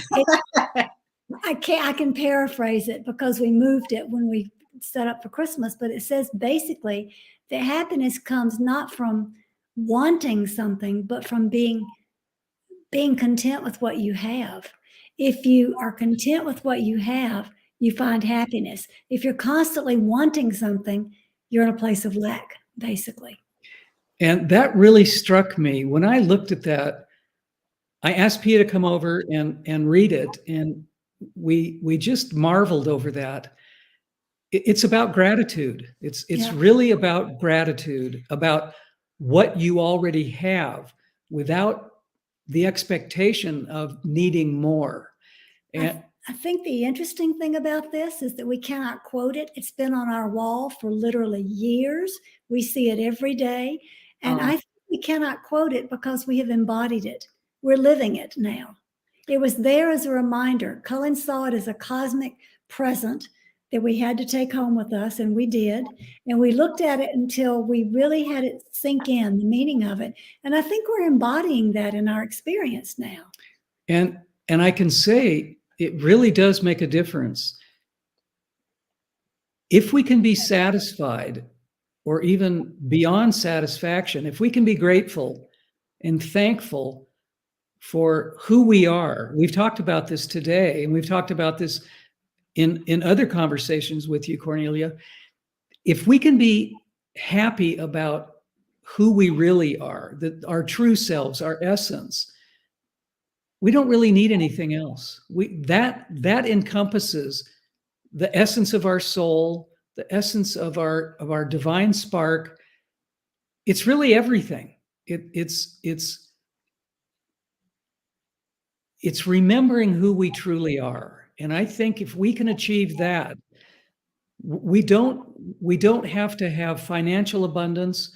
I can paraphrase it because we moved it when we set up for Christmas, but it says basically that happiness comes not from wanting something, but from being content with what you have. If you are content with what you have, you find happiness. If you're constantly wanting something, you're in a place of lack, basically. And that really struck me. When I looked at that, I asked Pia to come over and read it. And we just marveled over that. It's about gratitude. It's really about gratitude, about what you already have without the expectation of needing more. And I think the interesting thing about this is that we cannot quote it. It's been on our wall for literally years. We see it every day. And I think we cannot quote it because we have embodied it. We're living it now. It was there as a reminder. Cullen saw it as a cosmic present that we had to take home with us, and we did. And we looked at it until we really had it sink in, the meaning of it. And I think we're embodying that in our experience now. And I can say it really does make a difference. If we can be satisfied, or even beyond satisfaction, if we can be grateful and thankful for who we are. We've talked about this today, and we've talked about this in other conversations with you, Kornelia. If we can be happy about who we really are, that our true selves, our essence, we don't really need anything else. That encompasses the essence of our soul, the essence of our divine spark. It's really everything. It's remembering who we truly are. And I think if we can achieve that, we don't have to have financial abundance.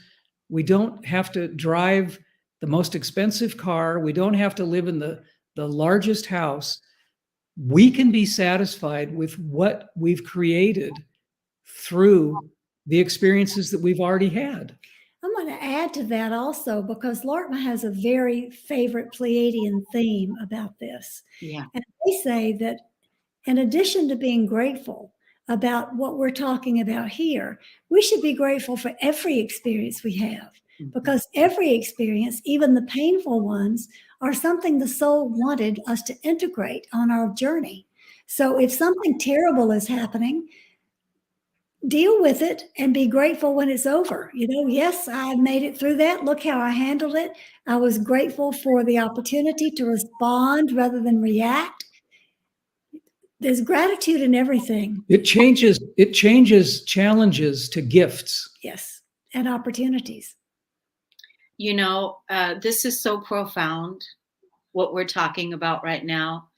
We don't have to drive the most expensive car. We don't have to live in the largest house. We can be satisfied with what we've created through the experiences that we've already had. I'm going to add to that also, because Laarkmaa has a very favorite Pleiadian theme about this. Yeah. And they say that in addition to being grateful about what we're talking about here, we should be grateful for every experience we have, because every experience, even the painful ones, are something the soul wanted us to integrate on our journey. So if something terrible is happening, deal with it and be grateful when it's over. You know, yes, I made it through that. Look how I handled it. I was grateful for the opportunity to respond rather than react. There's gratitude in everything. It changes challenges to gifts. Yes, and opportunities. You know, this is so profound, what we're talking about right now.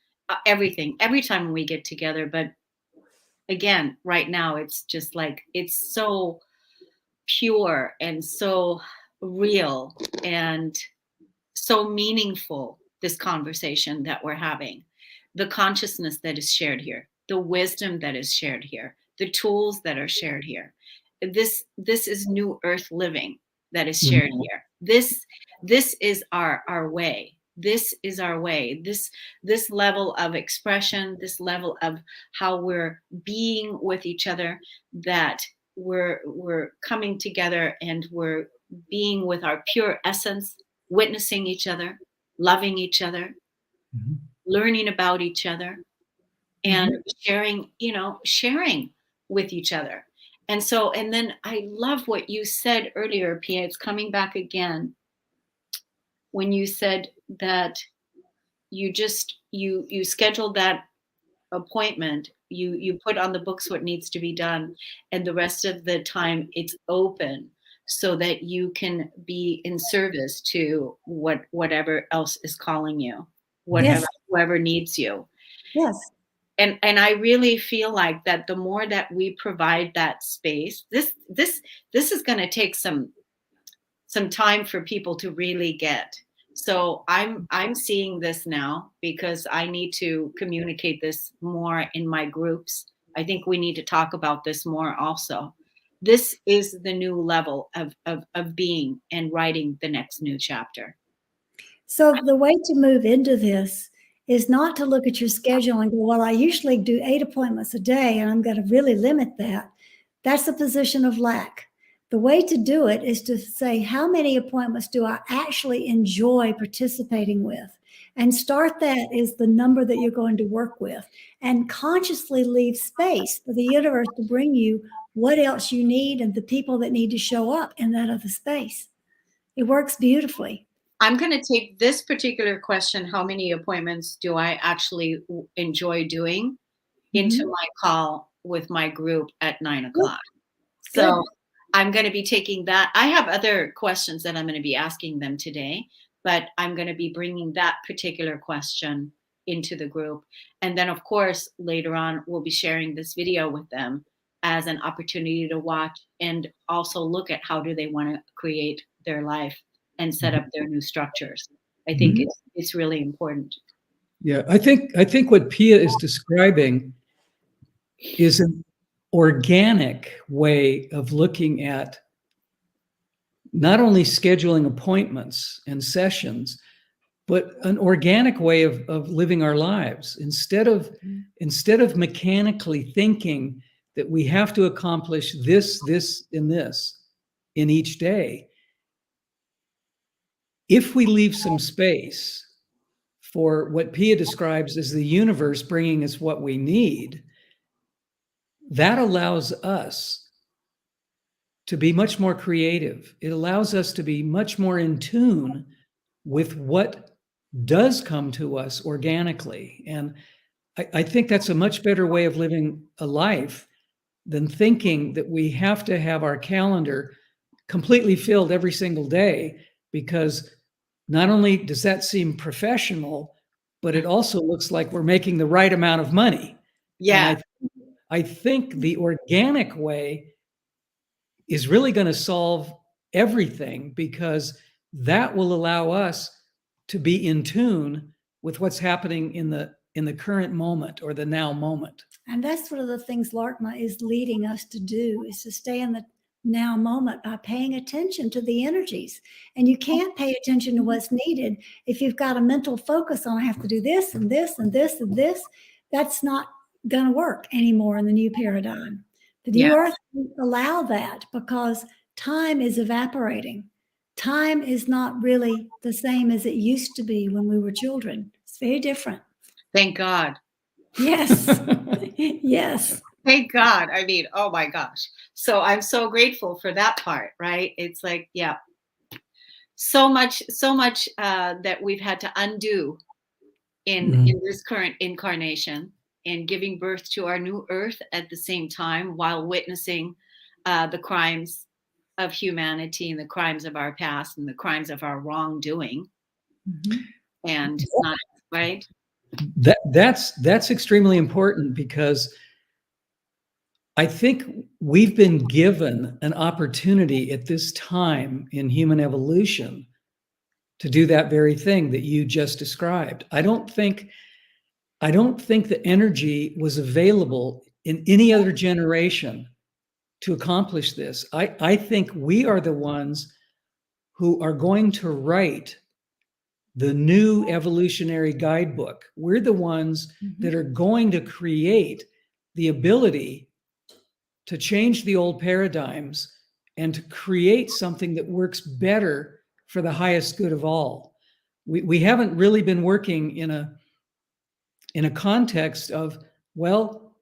Everything, every time we get together. But again, right now, it's just like, it's so pure and so real and so meaningful, this conversation that we're having. The consciousness that is shared here, the wisdom that is shared here, the tools that are shared here. This is new earth living that is shared here. This is our way. This is our way. This level of expression, this level of how we're being with each other, that we're coming together and we're being with our pure essence, witnessing each other, loving each other, learning about each other, and sharing with each other. And so, and then I love what you said earlier, Pia, it's coming back again, when you said that you scheduled that appointment, you put on the books what needs to be done, and the rest of the time it's open so that you can be in service to whatever else is calling you, whoever needs you. Yes. And I really feel like that the more that we provide that space, this is going to take some time for people to really get. So I'm seeing this now, because I need to communicate this more in my groups. I think we need to talk about this more also. This is the new level of being and writing the next new chapter. So the way to move into this is not to look at your schedule and go, well, I usually do 8 appointments a day and I'm going to really limit that. That's a position of lack. The way to do it is to say, how many appointments do I actually enjoy participating with? And start that as the number that you're going to work with, and consciously leave space for the universe to bring you what else you need and the people that need to show up in that other space. It works beautifully. I'm going to take this particular question, how many appointments do I actually enjoy doing, into my call with my group at 9 o'clock. So I'm going to be taking that. I have other questions that I'm going to be asking them today, but I'm going to be bringing that particular question into the group. And then, of course, later on, we'll be sharing this video with them as an opportunity to watch and also look at how do they want to create their life and set up their new structures. I think it's really important. Yeah, I think what Pia is describing is an organic way of looking at not only scheduling appointments and sessions, but an organic way of living our lives. Instead of mechanically thinking that we have to accomplish this, and this in each day, if we leave some space for what Pia describes as the universe bringing us what we need, that allows us to be much more creative. It allows us to be much more in tune with what does come to us organically. And I think that's a much better way of living a life than thinking that we have to have our calendar completely filled every single day, because not only does that seem professional, but it also looks like we're making the right amount of money. Yeah. And I think the organic way is really going to solve everything, because that will allow us to be in tune with what's happening in the current moment, or the now moment. And that's one of the things Laarkmaa is leading us to do, is to stay in the now moment by paying attention to the energies. And you can't pay attention to what's needed if you've got a mental focus on, I have to do this and this and this and this. That's not going to work anymore in the new paradigm. The new earth won't allow that, because time is evaporating. Time is not really the same as it used to be when we were children. It's very different. Thank God. Yes. Yes. Thank God. I mean, oh my gosh. So I'm so grateful for that part, right? It's like, yeah, so much that we've had to undo in this current incarnation, and giving birth to our new earth at the same time, while witnessing the crimes of humanity, and the crimes of our past, and the crimes of our wrongdoing. Mm-hmm. And not, right? That's extremely important, because I think we've been given an opportunity at this time in human evolution to do that very thing that you just described. I don't think the energy was available in any other generation to accomplish this. I think we are the ones who are going to write the new Evolutionary Guidebook. We're the ones that are going to create the ability to change the old paradigms and to create something that works better for the highest good of all. We haven't really been working in a context of, well,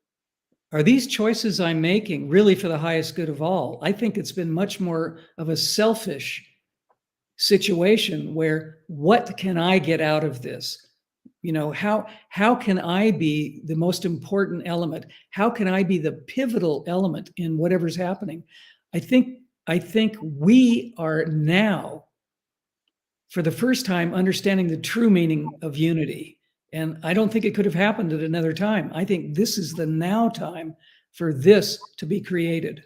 are these choices I'm making really for the highest good of all? I think it's been much more of a selfish situation where, what can I get out of this? You know, how can I be the most important element? How can I be the pivotal element in whatever's happening? I think we are now, for the first time, understanding the true meaning of unity. And I don't think it could have happened at another time. I think this is the now time for this to be created.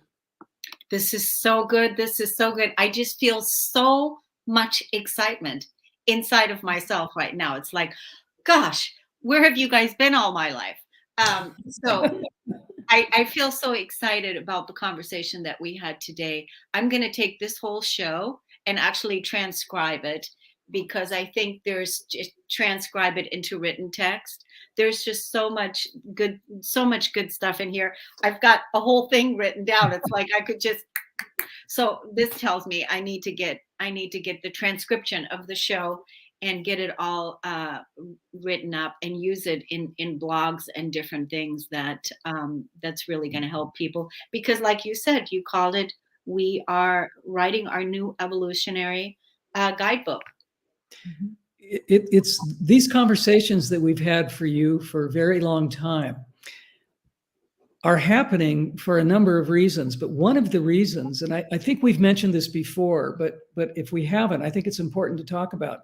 This is so good. This is so good. I just feel so much excitement inside of myself right now. It's like, gosh, where have you guys been all my life? So I feel so excited about the conversation that we had today. I'm going to take this whole show and actually transcribe it, because I think there's just transcribe it into written text. There's just so much good stuff in here. I've got a whole thing written down. It's like I could just, so this tells me I need to get the transcription of the show and get it all written up and use it in blogs and different things that that's really going to help people. Because like you said, you called it, we are writing our new evolutionary guidebook. It's these conversations that we've had for you for a very long time are happening for a number of reasons. But one of the reasons, and I think we've mentioned this before, but if we haven't, I think it's important to talk about.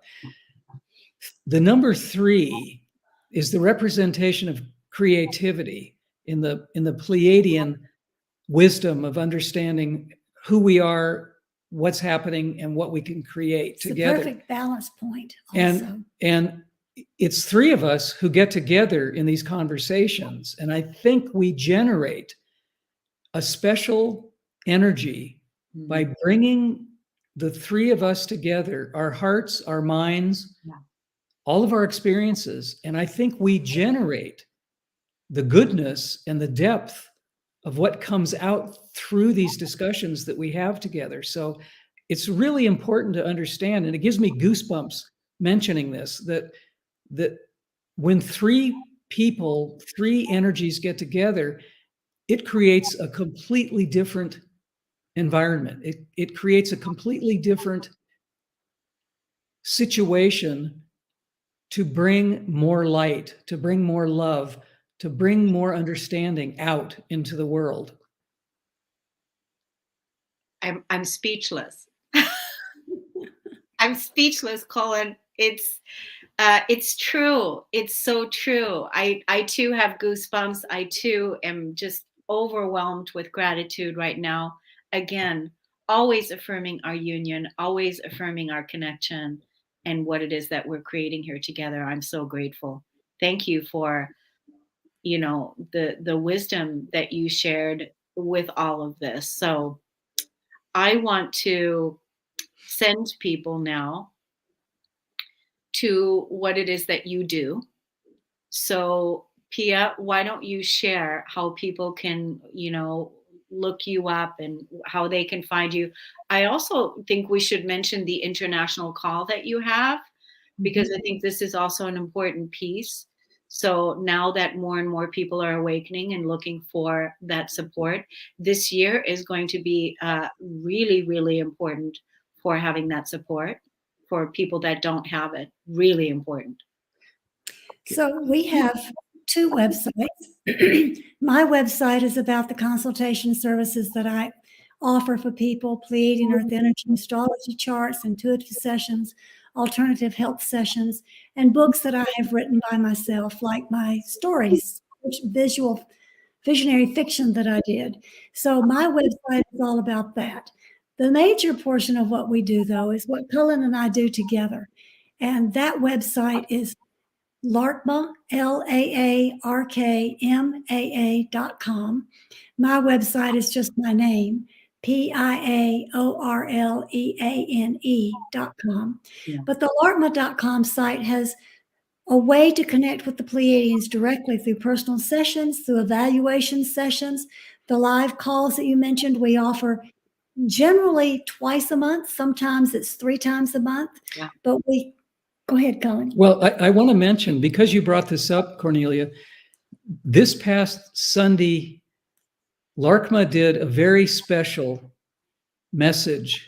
The number 3 is the representation of creativity in the Pleiadian wisdom of understanding who we are, what's happening, and what we can create together. It's the perfect balance point also. And it's 3 of us who get together in these conversations. And I think we generate a special energy by bringing the 3 of us together, our hearts, our minds, all of our experiences. And I think we generate the goodness and the depth of what comes out through these discussions that we have together. So it's really important to understand, and it gives me goosebumps mentioning this, that when 3 people, 3 energies get together, it creates a completely different environment. It creates a completely different situation to bring more light, to bring more love, to bring more understanding out into the world? I'm speechless. I'm speechless, Cullen. It's true. It's so true. I too have goosebumps. I too am just overwhelmed with gratitude right now. Again, always affirming our union, always affirming our connection and what it is that we're creating here together. I'm so grateful. Thank you for, the wisdom that you shared with all of this. So I want to send people now to what it is that you do. So, Pia, why don't you share how people can, look you up and how they can find you? I also think we should mention the international call that you have, because I think this is also an important piece. So now that more and more people are awakening and looking for that support, this year is going to be really, really important for having that support for people that don't have it. Really important. So we have 2 websites. My website is about the consultation services that I offer for people: Pleiadian Earth Energy, astrology charts, intuitive sessions, alternative health sessions, and books that I have written by myself, like my stories, visionary fiction that I did. So my website is all about that. The major portion of what we do, though, is what Cullen and I do together. And that website is Laarkmaa, LAARKMAA.com. My website is just my name, PIAORLEANE.com. Yeah. But the Laarkmaa.com site has a way to connect with the Pleiadians directly through personal sessions, through evaluation sessions, the live calls that you mentioned. We offer generally twice a month. Sometimes it's 3 times a month. Yeah. But go ahead, Cullen. Well, I want to mention, because you brought this up, Kornelia, this past Sunday, Laarkmaa did a very special message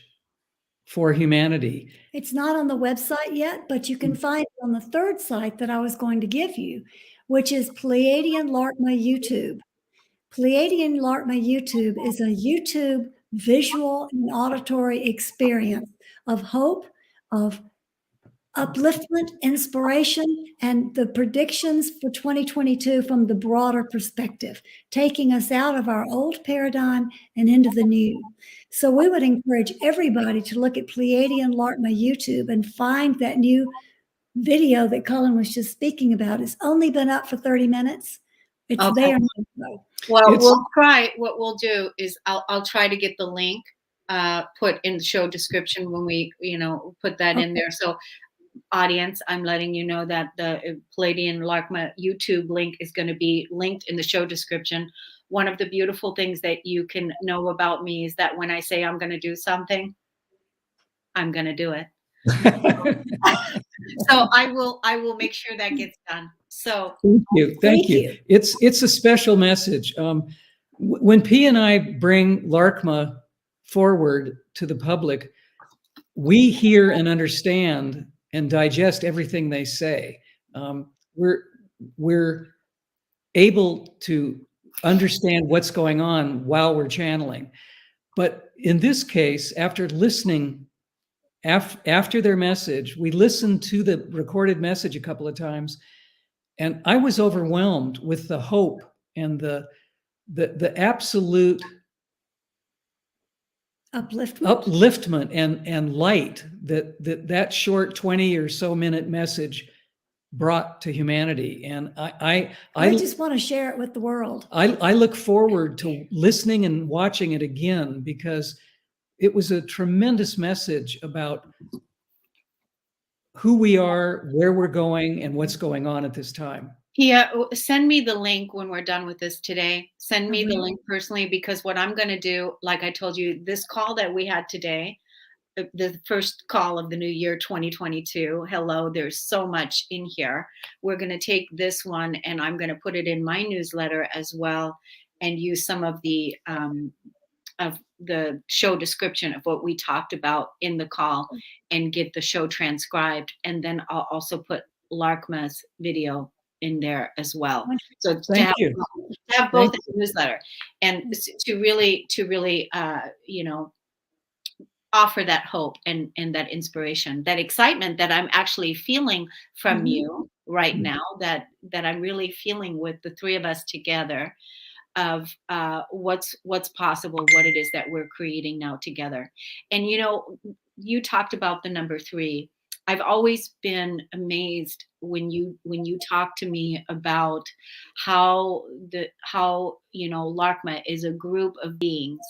for humanity. It's not on the website yet, but you can find it on the 3rd site that I was going to give you, which is Pleiadian-Laarkmaa YouTube. Pleiadian-Laarkmaa YouTube is a YouTube visual and auditory experience of hope, of upliftment, inspiration, and the predictions for 2022 from the broader perspective, taking us out of our old paradigm and into the new. So we would encourage everybody to look at Pleiadian-Laarkmaa YouTube and find that new video that Cullen was just speaking about. It's only been up for 30 minutes. It's Okay. there. Well, It's- we'll try. What we'll do is I'll try to get the link put in the show description when we, put that in there. So audience, I'm letting you know that the Pleiadian-Laarkmaa YouTube link is going to be linked in the show description. One of the beautiful things that you can know about me is that when I say I'm going to do something, I'm going to do it. So I will make sure that gets done. So Thank you. It's a special message. When P and I bring Laarkmaa forward to the public, we hear and understand and digest everything they say. We're able to understand what's going on while we're channeling. But in this case, after listening, after their message, we listened to the recorded message a couple of times, and I was overwhelmed with the hope and the absolute upliftment and light that short 20 or so minute message brought to humanity. And I just want to share it with the world. I look forward to listening and watching it again, because it was a tremendous message about who we are, where we're going, and what's going on at this time. Yeah, send me the link when we're done with this today. Send me the link personally, because what I'm going to do, like I told you, this call that we had today, the first call of the new year 2022, hello, there's so much in here. We're going to take this one and I'm going to put it in my newsletter as well, and use some of the show description of what we talked about in the call and get the show transcribed. And then I'll also put Laarkmaa's video in there as well. So to Thank have, you. to have both Thank in the newsletter, and to really you know, offer that hope and that inspiration, that excitement that I'm actually feeling from you right now, that I'm really feeling with the three of us together, of what's possible, what it is that we're creating now together. And you know, you talked about the number 3. I've always been amazed when you talk to me about how you know, Laarkmaa is a group of beings.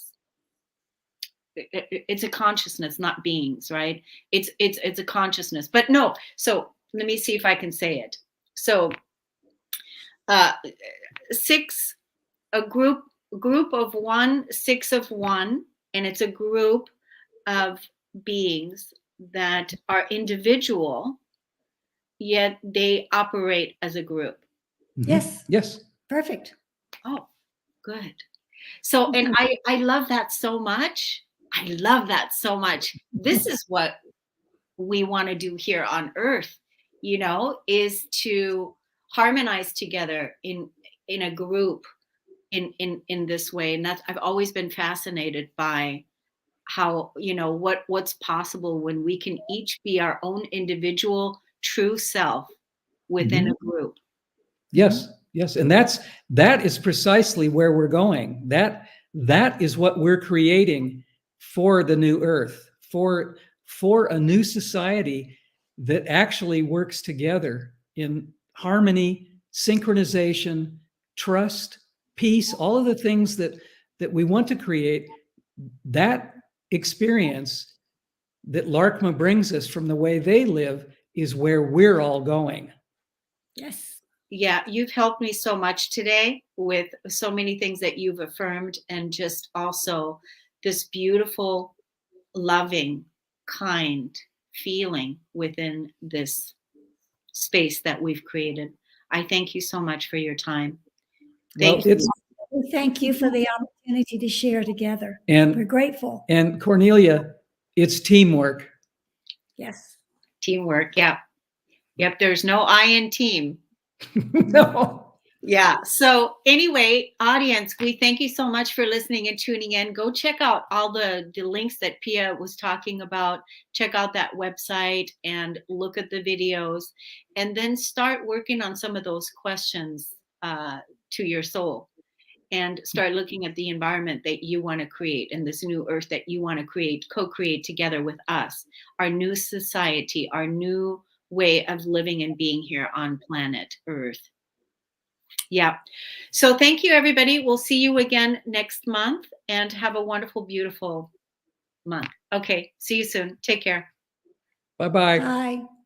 It's a consciousness, not beings, right? It's a consciousness. But no, so let me see if I can say it. So 6, a group of 1, 6 of 1, and it's a group of beings that are individual, yet they operate as a group. Yes. Yes. Perfect. Oh, good. So, and I love that so much. I love that so much. This is what we want to do here on Earth, you know, is to harmonize together in a group in this way. And that's, I've always been fascinated by how, you know, what's possible when we can each be our own individual true self within a group. Yes. Yes. And that is precisely where we're going. That is what we're creating for the new Earth, for a new society that actually works together in harmony, synchronization, trust, peace, all of the things that we want to create. That experience that Laarkmaa brings us from the way they live is where we're all going. Yes. Yeah, you've helped me so much today with so many things that you've affirmed, and just also this beautiful, loving, kind feeling within this space that we've created. I thank you so much for your time. Thank you. We thank you for the opportunity to share together. And we're grateful. And Kornelia, it's teamwork. Yes. Teamwork. Yeah. Yep. There's no I in team. No. Yeah. So anyway, audience, we thank you so much for listening and tuning in. Go check out all the links that Pia was talking about. Check out that website and look at the videos, and then start working on some of those questions to your soul, and start looking at the environment that you want to create, and this new Earth that you want to create, co-create together with us, our new society, our new way of living and being here on planet Earth. Yeah. So thank you, everybody. We'll see you again next month, and have a wonderful, beautiful month. Okay. See you soon. Take care. Bye-bye. Bye.